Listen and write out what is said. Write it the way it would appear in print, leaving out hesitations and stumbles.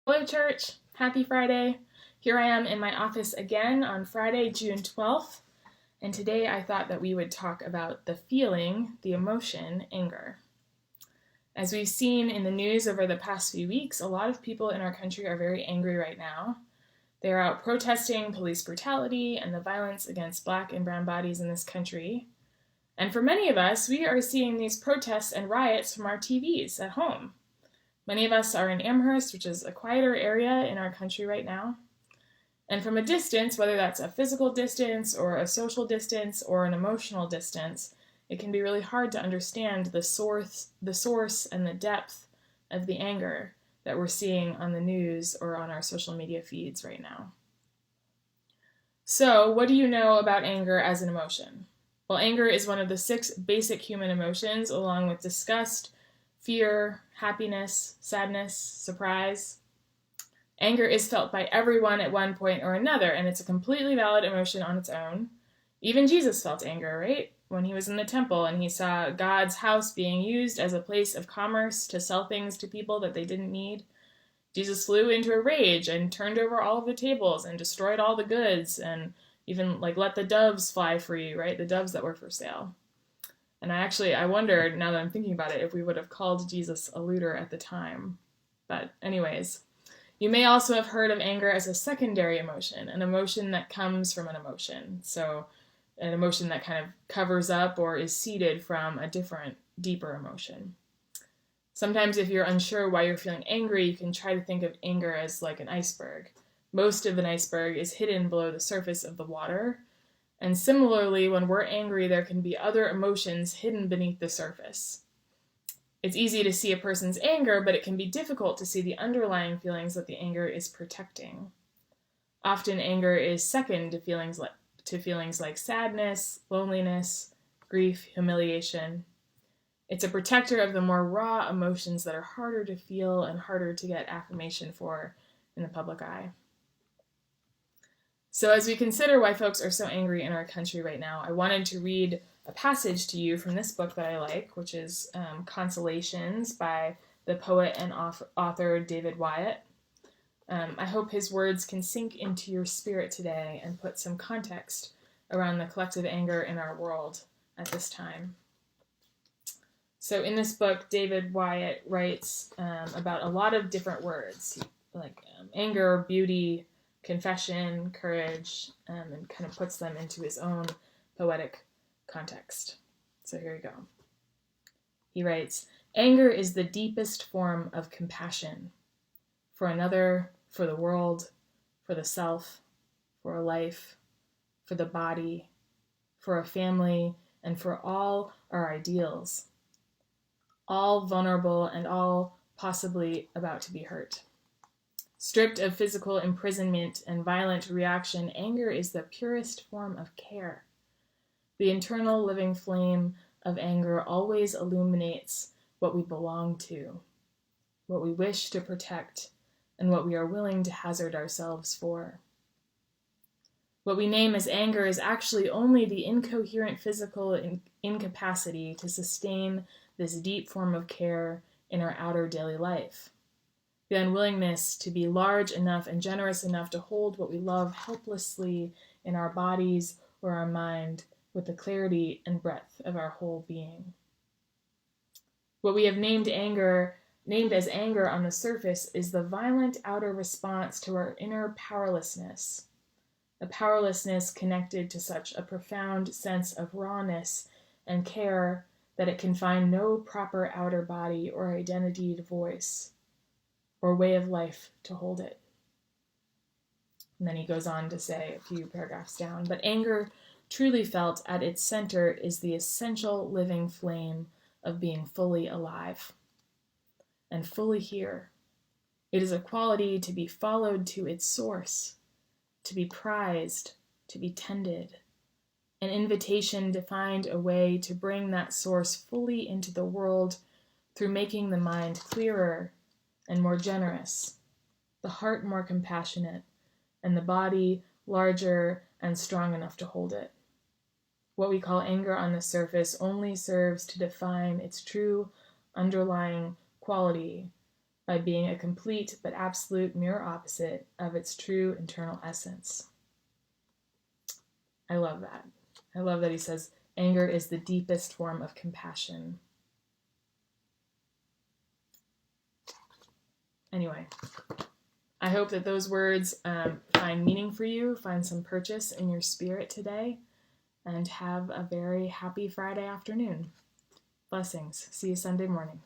Hello, church. Happy Friday. Here I am in my office again on Friday, June 12th, and today I thought that we would talk about the feeling, the emotion, anger. As we've seen in the news over the past few weeks, a lot of people in our country are very angry right now. They are out protesting police brutality and the violence against Black and brown bodies in this country. And for many of us, we are seeing these protests and riots from our TVs at home. Many of us are in Amherst, which is a quieter area in our country right now. And from a distance, whether that's a physical distance or a social distance or an emotional distance, it can be really hard to understand the source and the depth of the anger that we're seeing on the news or on our social media feeds right now. So, what do you know about anger as an emotion? Well, anger is one of the 6 basic human emotions, along with disgust, fear, happiness, sadness, surprise. Anger is felt by everyone at one point or another, and it's a completely valid emotion on its own. Even Jesus felt anger, right? When he was in the temple and he saw God's house being used as a place of commerce to sell things to people that they didn't need. Jesus flew into a rage and turned over all of the tables and destroyed all the goods and even let the doves fly free, right? The doves that were for sale. And I wondered, now that I'm thinking about it, if we would have called Jesus a looter at the time. But anyways, you may also have heard of anger as a secondary emotion, an emotion that comes from an emotion. So an emotion that kind of covers up or is seeded from a different, deeper emotion. Sometimes if you're unsure why you're feeling angry, you can try to think of anger as like an iceberg. Most of an iceberg is hidden below the surface of the water. And similarly, when we're angry, there can be other emotions hidden beneath the surface. It's easy to see a person's anger, but it can be difficult to see the underlying feelings that the anger is protecting. Often anger is second to feelings like sadness, loneliness, grief, humiliation. It's a protector of the more raw emotions that are harder to feel and harder to get affirmation for in the public eye. So as we consider why folks are so angry in our country right now, I wanted to read a passage to you from this book that I like, which is Consolations by the poet and author David Wyatt. I hope his words can sink into your spirit today and put some context around the collective anger in our world at this time. So in this book, David Wyatt writes about a lot of different words, like anger, beauty, confession, courage, and kind of puts them into his own poetic context. So here we go. He writes, "Anger is the deepest form of compassion for another, for the world, for the self, for a life, for the body, for a family, and for all our ideals, all vulnerable and all possibly about to be hurt. Stripped of physical imprisonment and violent reaction, anger is the purest form of care. The internal living flame of anger always illuminates what we belong to, what we wish to protect, and what we are willing to hazard ourselves for. What we name as anger is actually only the incoherent physical incapacity to sustain this deep form of care in our outer daily life. The unwillingness to be large enough and generous enough to hold what we love helplessly in our bodies or our mind with the clarity and breadth of our whole being. What we have named as anger on the surface is the violent outer response to our inner powerlessness, a powerlessness connected to such a profound sense of rawness and care that it can find no proper outer body or identity voice or way of life to hold it." And then he goes on to say a few paragraphs down, "But anger, truly felt at its center, is the essential living flame of being fully alive and fully here. It is a quality to be followed to its source, to be prized, to be tended, an invitation to find a way to bring that source fully into the world through making the mind clearer and more generous, the heart more compassionate, and the body larger and strong enough to hold it. What we call anger on the surface only serves to define its true underlying quality, by being a complete but absolute mirror opposite of its true internal essence. I love that. I love that he says anger is the deepest form of compassion. Anyway, I hope that those words find meaning for you, find some purchase in your spirit today, and have a very happy Friday afternoon. Blessings. See you Sunday morning.